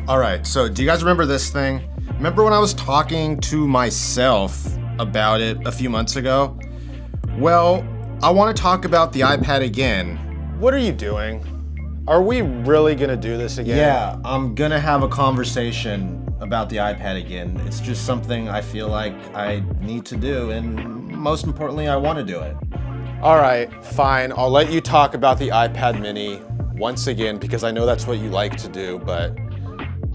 All right, so do you guys remember this thing? Remember when I was talking to myself about it a few months ago? Well, I want to talk about the iPad again. What are you doing? Are we really gonna do this again? Yeah, I'm gonna have a conversation about the iPad again. It's just something I feel like I need to do, and most importantly, I want to do it. All right, fine. I'll let you talk about the iPad mini once again because I know that's what you like to do, but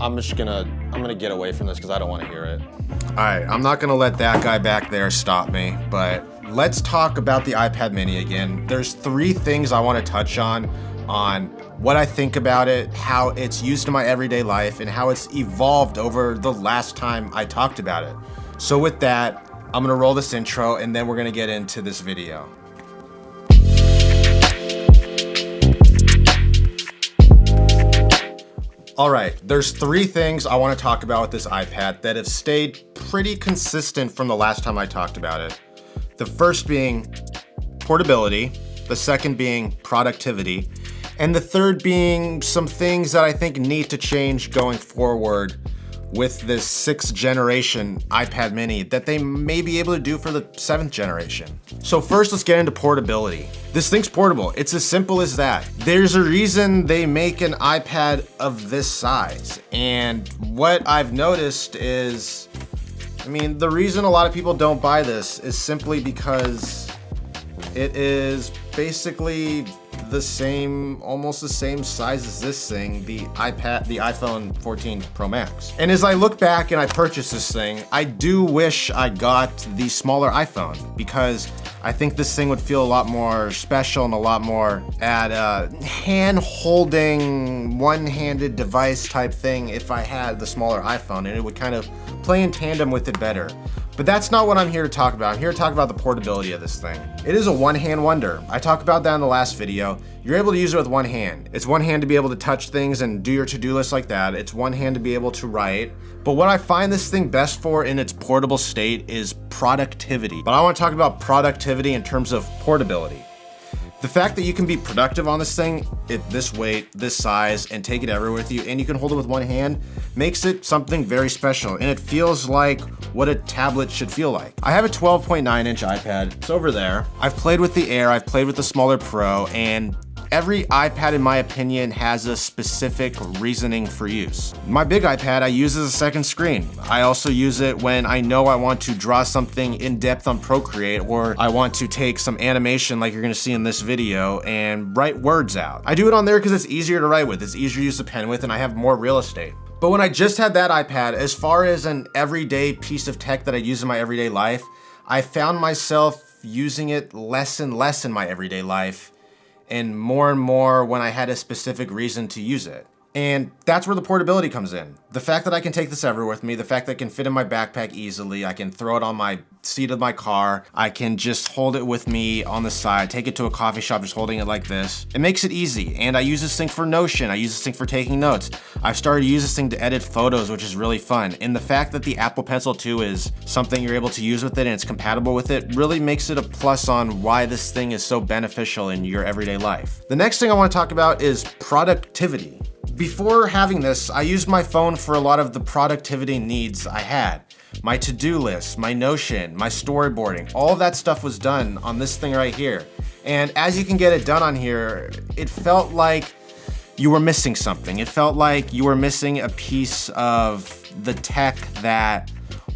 I'm gonna get away from this because I don't want to hear it. All right, I'm not gonna let that guy back there stop me, but let's talk about the iPad mini again. There's 3 things I want to touch on what I think about it, how it's used in my everyday life, and how it's evolved over the last time I talked about it. So with that, I'm gonna roll this intro and then we're gonna get into this video. All right, there's 3 things I want to talk about with this iPad that have stayed pretty consistent from the last time I talked about it. The first being portability, the second being productivity, and the third being some things that I think need to change going forward with this 6th generation iPad mini that they may be able to do for the 7th generation. So first, let's get into portability. This thing's portable. It's as simple as that. There's a reason they make an iPad of this size. And what I've noticed is, the reason a lot of people don't buy this is simply because it is basically almost the same size as this thing, the iPhone 14 Pro Max. And as I look back and I purchased this thing, I do wish I got the smaller iPhone because I think this thing would feel a lot more special and a lot more at a hand-holding, one-handed device type thing if I had the smaller iPhone, and it would kind of play in tandem with it better. But that's not what I'm here to talk about. I'm here to talk about the portability of this thing. It is a one-hand wonder. I talked about that in the last video. You're able to use it with one hand. It's one hand to be able to touch things and do your to-do list like that. It's one hand to be able to write. But what I find this thing best for in its portable state is productivity. But I want to talk about productivity in terms of portability. The fact that you can be productive on this thing at this weight, this size, and take it everywhere with you, and you can hold it with one hand, makes it something very special, and it feels like what a tablet should feel like. I have a 12.9-inch iPad. It's over there. I've played with the Air, I've played with the smaller Pro, and every iPad, in my opinion, has a specific reasoning for use. My big iPad I use as a second screen. I also use it when I know I want to draw something in depth on Procreate, or I want to take some animation like you're gonna see in this video and write words out. I do it on there because it's easier to write with, it's easier to use a pen with, and I have more real estate. But when I just had that iPad, as far as an everyday piece of tech that I use in my everyday life, I found myself using it less and less in my everyday life, and more when I had a specific reason to use it. And that's where the portability comes in. The fact that I can take this everywhere with me, the fact that it can fit in my backpack easily, I can throw it on my seat of my car, I can just hold it with me on the side, take it to a coffee shop just holding it like this. It makes it easy, and I use this thing for Notion, I use this thing for taking notes. I've started to use this thing to edit photos, which is really fun. And the fact that the Apple Pencil 2 is something you're able to use with it and it's compatible with it really makes it a plus on why this thing is so beneficial in your everyday life. The next thing I want to talk about is productivity. Before having this, I used my phone for a lot of the productivity needs I had. My to-do list, my Notion, my storyboarding, all of that stuff was done on this thing right here. And as you can get it done on here, it felt like you were missing something. It felt like you were missing a piece of the tech that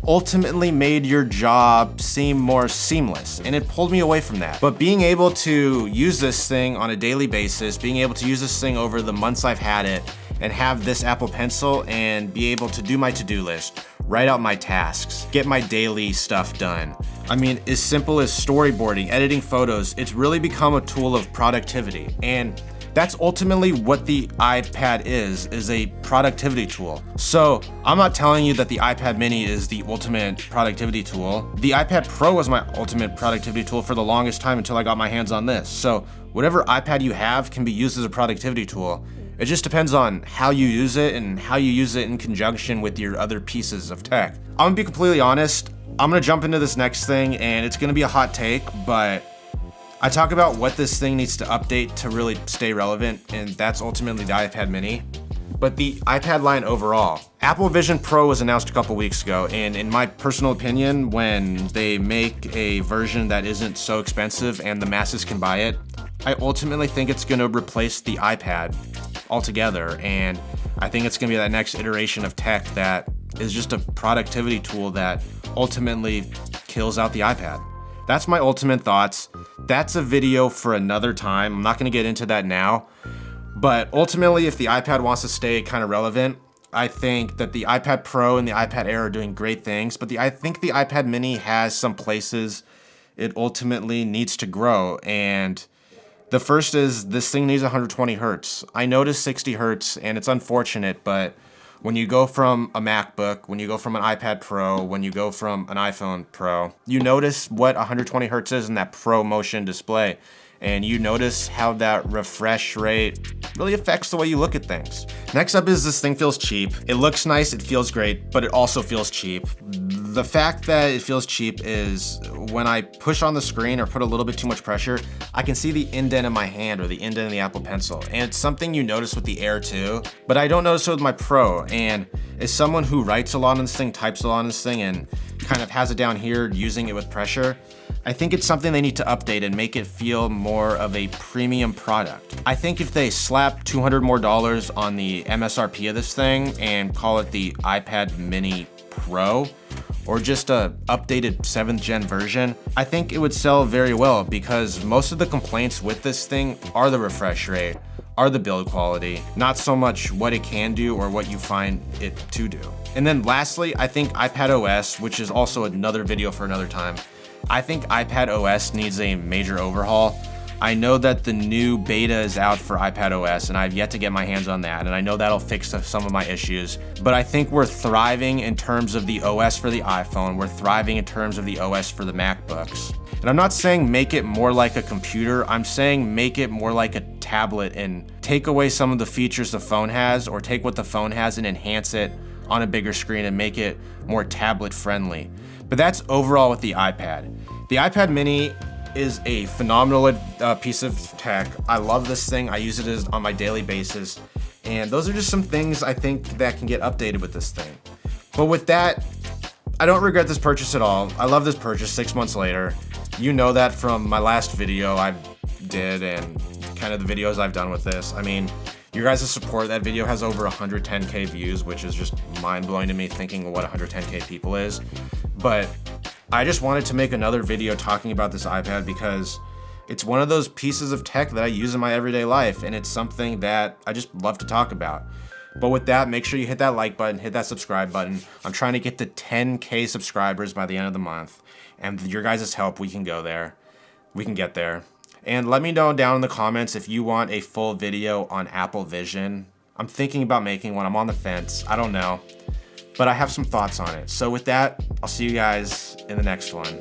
ultimately made your job seem more seamless, and it pulled me away from that. But being able to use this thing on a daily basis, being able to use this thing over the months I've had it, and have this Apple Pencil and be able to do my to-do list, write out my tasks, get my daily stuff done. As simple as storyboarding, editing photos, it's really become a tool of productivity. And that's ultimately what the iPad is a productivity tool. So I'm not telling you that the iPad mini is the ultimate productivity tool. The iPad Pro was my ultimate productivity tool for the longest time until I got my hands on this. So whatever iPad you have can be used as a productivity tool. It just depends on how you use it and how you use it in conjunction with your other pieces of tech. I'm gonna be completely honest, I'm gonna jump into this next thing and it's gonna be a hot take, but I talk about what this thing needs to update to really stay relevant, and that's ultimately the iPad mini. but the iPad line overall. Apple Vision Pro was announced a couple weeks ago, and in my personal opinion, when they make a version that isn't so expensive and the masses can buy it, I ultimately think it's gonna replace the iPad altogether, and I think it's gonna be that next iteration of tech that is just a productivity tool that ultimately kills out the iPad. That's my ultimate thoughts. That's a video for another time. I'm not gonna get into that now, but ultimately, if the iPad wants to stay kind of relevant, I think that the iPad Pro and the iPad Air are doing great things, but I think the iPad mini has some places it ultimately needs to grow, and the first is this thing needs 120 hertz. I noticed 60 hertz, and it's unfortunate, but when you go from a MacBook, when you go from an iPad Pro, when you go from an iPhone Pro, you notice what 120 hertz is in that Pro Motion display. And you notice how that refresh rate really affects the way you look at things. Next up is this thing feels cheap. It looks nice, it feels great, but it also feels cheap. The fact that it feels cheap is when I push on the screen or put a little bit too much pressure, I can see the indent in my hand or the indent in the Apple Pencil. And it's something you notice with the Air too, but I don't notice it with my Pro. And as someone who writes a lot on this thing, types a lot on this thing, and kind of has it down here using it with pressure, I think it's something they need to update and make it feel more of a premium product. I think if they slap $200 more on the MSRP of this thing and call it the iPad Mini Pro, or just a updated 7th gen version, I think it would sell very well because most of the complaints with this thing are the refresh rate, are the build quality, not so much what it can do or what you find it to do. And then lastly, I think iPadOS, which is also another video for another time, I think iPadOS needs a major overhaul. I know that the new beta is out for iPadOS and I've yet to get my hands on that, and I know that'll fix some of my issues, but I think we're thriving in terms of the OS for the iPhone, we're thriving in terms of the OS for the MacBooks. And I'm not saying make it more like a computer, I'm saying make it more like a tablet and take away some of the features the phone has, or take what the phone has and enhance it on a bigger screen and make it more tablet friendly. But that's overall with the iPad. The iPad mini is a phenomenal piece of tech. I love this thing. I use it on my daily basis. And those are just some things I think that can get updated with this thing. But with that, I don't regret this purchase at all. I love this purchase 6 months later. You know that from my last video I did and kind of the videos I've done with this. I mean, your guys' support, that video has over 110K views, which is just mind-blowing to me thinking what 110K people is. But I just wanted to make another video talking about this iPad because it's one of those pieces of tech that I use in my everyday life, and it's something that I just love to talk about. But with that, make sure you hit that like button, hit that subscribe button. I'm trying to get to 10K subscribers by the end of the month, and with your guys' help, we can go there. We can get there. And let me know down in the comments if you want a full video on Apple Vision. I'm thinking about making one. I'm on the fence. I don't know. But I have some thoughts on it. So with that, I'll see you guys in the next one.